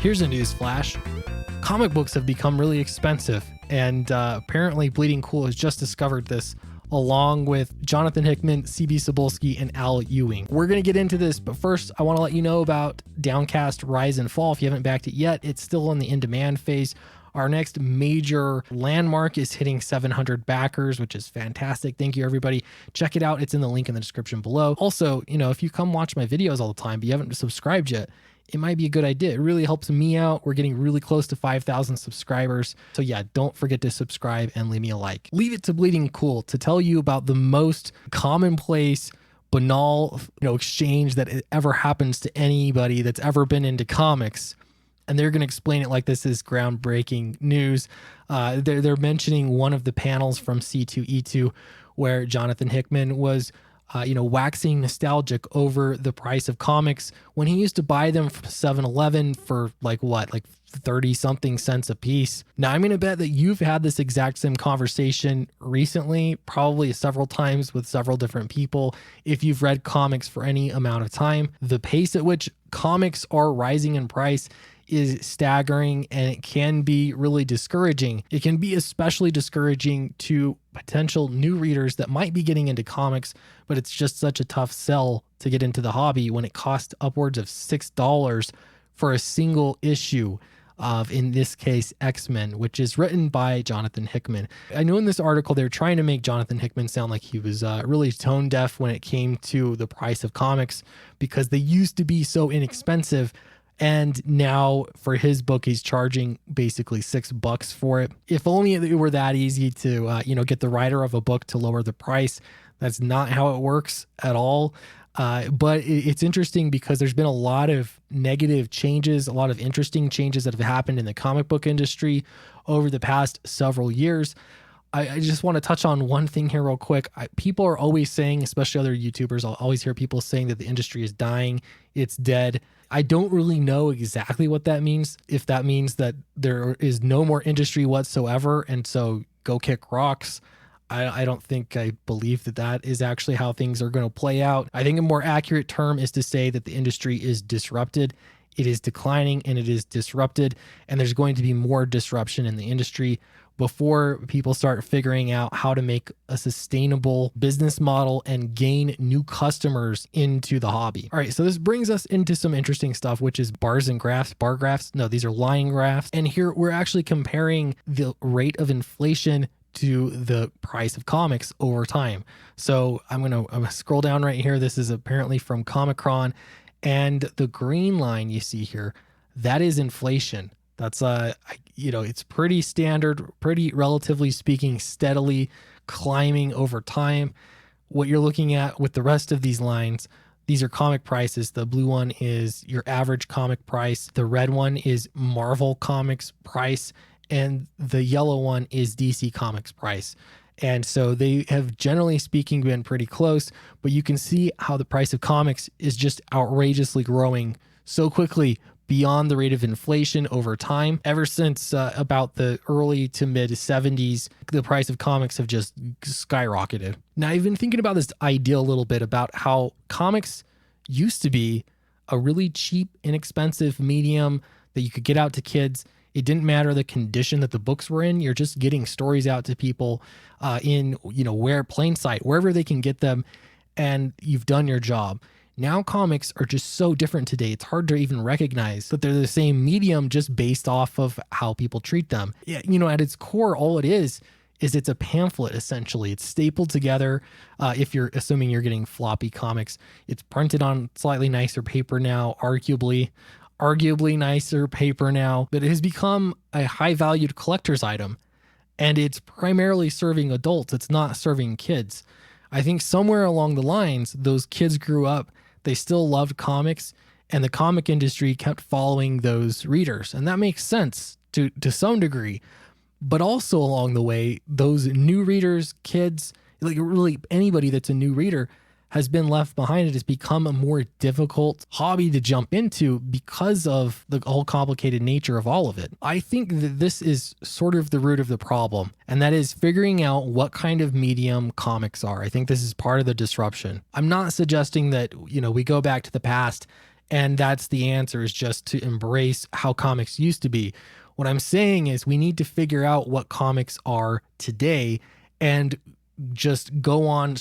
Here's a news flash. Comic books have become really expensive, and apparently Bleeding Cool has just discovered this, along with Jonathan Hickman, C.B. Cebulski, and Al Ewing. We're going to get into this, but first I want to let you know about Downcast Rise and Fall. If you haven't backed it yet, it's still in the in-demand phase. Our next major landmark is hitting 700 backers, which is fantastic. Thank you, everybody. Check it out. It's in the link in the description below. Also, if you come watch my videos all the time, but you haven't subscribed yet, it might be a good idea. It really helps me out. We're getting really close to 5,000 subscribers. So yeah, don't forget to subscribe and leave me a like. Leave it to Bleeding Cool to tell you about the most commonplace, banal, exchange that ever happens to anybody that's ever been into comics. And they're going to explain it like this is groundbreaking news. They're mentioning one of the panels from C2E2 where Jonathan Hickman was waxing nostalgic over the price of comics when he used to buy them from 7-Eleven for like 30 something cents a piece. Now I'm going to bet that you've had this exact same conversation recently, probably several times with several different people. If you've read comics for any amount of time, the pace at which comics are rising in price is staggering, and it can be really discouraging. It can be especially discouraging to potential new readers that might be getting into comics, but it's just such a tough sell to get into the hobby when it costs upwards of $6 for a single issue of, in this case, X-Men, which is written by Jonathan Hickman. I know in this article they're trying to make Jonathan Hickman sound like he was really tone deaf when it came to the price of comics because they used to be so inexpensive. And now for his book, he's charging basically $6 for it. If only it were that easy to, get the writer of a book to lower the price. That's not how it works at all. But it's interesting because there's been a lot of negative changes, a lot of interesting changes that have happened in the comic book industry over the past several years. I just want to touch on one thing here real quick. People are always saying, especially other YouTubers, I'll always hear people saying that the industry is dying, it's dead. I don't really know exactly what that means. If that means that there is no more industry whatsoever, and so go kick rocks. I don't think I believe that is actually how things are going to play out. I think a more accurate term is to say that the industry is disrupted. It is declining and it is disrupted, and there's going to be more disruption in the industry before people start figuring out how to make a sustainable business model and gain new customers into the hobby. All right, so this brings us into some interesting stuff, which is bar graphs. No, these are line graphs. And here we're actually comparing the rate of inflation to the price of comics over time. So I'm gonna scroll down right here. This is apparently from Comicron, and the green line you see here, that is inflation. That's it's pretty standard, pretty relatively speaking, steadily climbing over time. What you're looking at with the rest of these lines, these are comic prices. The blue one is your average comic price. The red one is Marvel Comics price, and the yellow one is DC Comics price. And so they have, generally speaking, been pretty close, but you can see how the price of comics is just outrageously growing so quickly beyond the rate of inflation over time. Ever since about the early to mid 70s, the price of comics have just skyrocketed. Now, I've been thinking about this idea a little bit about how comics used to be a really cheap, inexpensive medium that you could get out to kids. It didn't matter the condition that the books were in. You're just getting stories out to people in, plain sight, wherever they can get them, and you've done your job. Now comics are just so different today. It's hard to even recognize that they're the same medium just based off of how people treat them. Yeah, at its core, all it is it's a pamphlet, essentially. It's stapled together. If you're assuming you're getting floppy comics, it's printed on slightly nicer paper now, arguably nicer paper now, but it has become a high valued collector's item, and it's primarily serving adults. It's not serving kids. I think somewhere along the lines, those kids grew up, they still loved comics, and the comic industry kept following those readers. And that makes sense to some degree. But also along the way, those new readers, kids, like really anybody that's a new reader, has been left behind. It has become a more difficult hobby to jump into because of the whole complicated nature of all of it. I think that this is sort of the root of the problem, and that is figuring out what kind of medium comics are. I think this is part of the disruption. I'm not suggesting that, we go back to the past And that's the answer, is just to embrace how comics used to be. What I'm saying is we need to figure out what comics are today and just go on,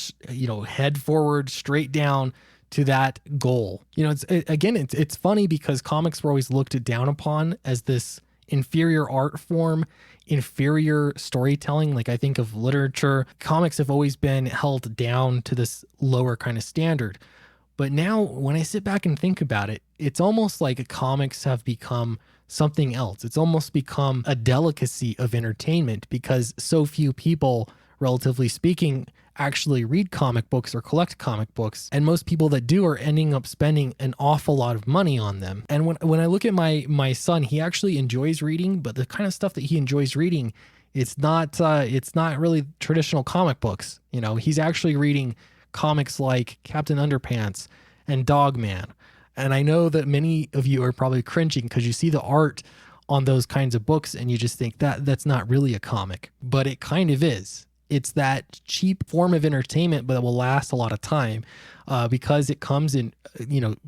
head forward, straight down to that goal. It's funny because comics were always looked down upon as this inferior art form, inferior storytelling. Like, I think of literature, comics have always been held down to this lower kind of standard. But now when I sit back and think about it, it's almost like comics have become something else. It's almost become a delicacy of entertainment because so few people, relatively speaking, actually read comic books or collect comic books. And most people that do are ending up spending an awful lot of money on them. And when I look at my son, he actually enjoys reading, but the kind of stuff that he enjoys reading, it's not really traditional comic books. He's actually reading comics like Captain Underpants and Dogman. And I know that many of you are probably cringing because you see the art on those kinds of books and you just think that's not really a comic, but it kind of is. It's that cheap form of entertainment, but it will last a lot of time because it comes in,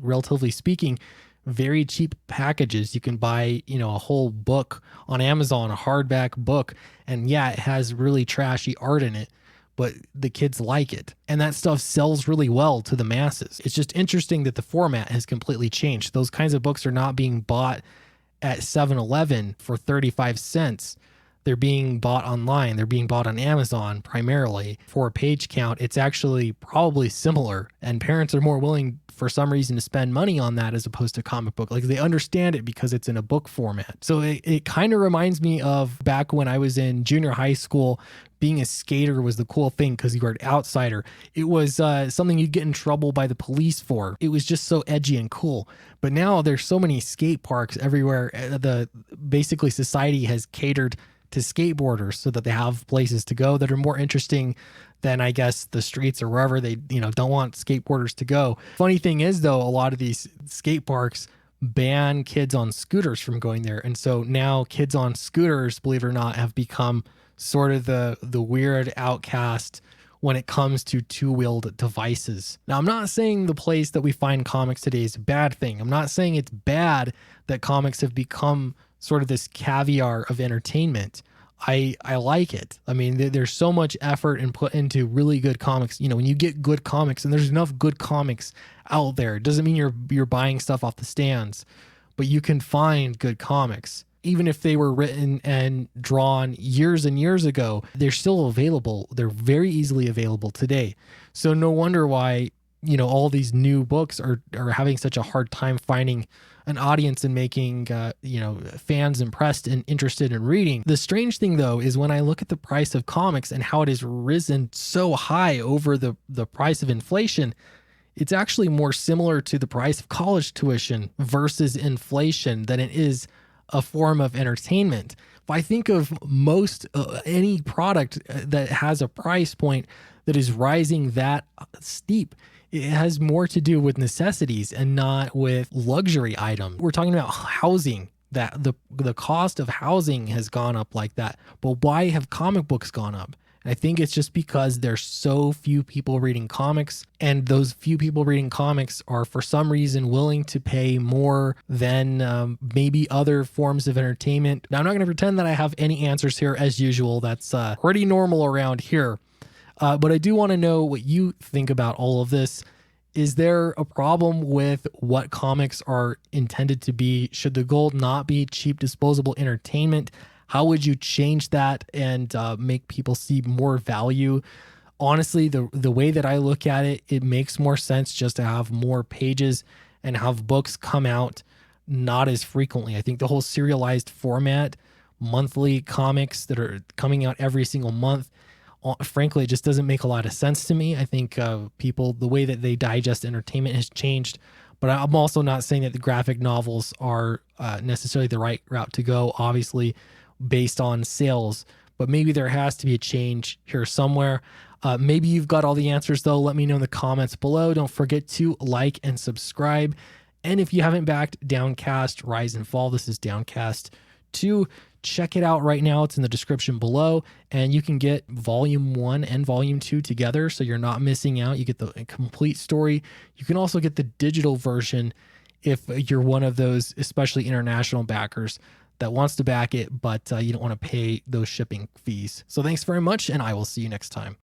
relatively speaking, very cheap packages. You can buy, a whole book on Amazon, a hardback book, and yeah, it has really trashy art in it, but the kids like it. And that stuff sells really well to the masses. It's just interesting that the format has completely changed. Those kinds of books are not being bought at 7-Eleven for 35 cents. They're being bought online. They're being bought on Amazon primarily for a page count. It's actually probably similar, and parents are more willing for some reason to spend money on that as opposed to comic book. Like, they understand it because it's in a book format. So it kind of reminds me of back when I was in junior high school. Being a skater was the cool thing because you were an outsider. It was something you'd get in trouble by the police for. It was just so edgy and cool. But now there's so many skate parks everywhere. Basically society has catered to skateboarders so that they have places to go that are more interesting than, I guess, the streets or wherever they, don't want skateboarders to go. Funny thing is, though, a lot of these skate parks ban kids on scooters from going there. And so now kids on scooters, believe it or not, have become sort of the weird outcast when it comes to two-wheeled devices. Now, I'm not saying the place that we find comics today is a bad thing. I'm not saying it's bad that comics have become sort of this caviar of entertainment. I like it. I mean, there's so much effort and put into really good comics. When you get good comics, and there's enough good comics out there, it doesn't mean you're buying stuff off the stands, but you can find good comics. Even if they were written and drawn years and years ago, they're still available. They're very easily available today. So no wonder why, all these new books are having such a hard time finding an audience and making, fans impressed and interested in reading. The strange thing, though, is when I look at the price of comics and how it has risen so high over the price of inflation, it's actually more similar to the price of college tuition versus inflation than it is a form of entertainment. If I think of most any product that has a price point that is rising that steep, it has more to do with necessities and not with luxury items. We're talking about housing, that the cost of housing has gone up like that. But why have comic books gone up? And I think it's just because there's so few people reading comics, and those few people reading comics are for some reason willing to pay more than maybe other forms of entertainment. Now, I'm not going to pretend that I have any answers here as usual. That's pretty normal around here. But I do want to know what you think about all of this. Is there a problem with what comics are intended to be? Should the goal not be cheap, disposable entertainment? How would you change that and make people see more value? Honestly, the way that I look at it, it makes more sense just to have more pages and have books come out not as frequently. I think the whole serialized format, monthly comics that are coming out every single month, frankly, it just doesn't make a lot of sense to me. I think people, the way that they digest entertainment has changed, but I'm also not saying that the graphic novels are necessarily the right route to go, obviously, based on sales, but maybe there has to be a change here somewhere. Maybe you've got all the answers, though. Let me know in the comments below. Don't forget to like and subscribe. And if you haven't backed Downcast Rise and Fall, this is Downcast 2. Check it out right now. It's in the description below, and you can get volume 1 and volume 2 together, so you're not missing out. You get the complete story. You can also get the digital version if you're one of those, especially international backers that wants to back it, but you don't want to pay those shipping fees. So thanks very much, and I will see you next time.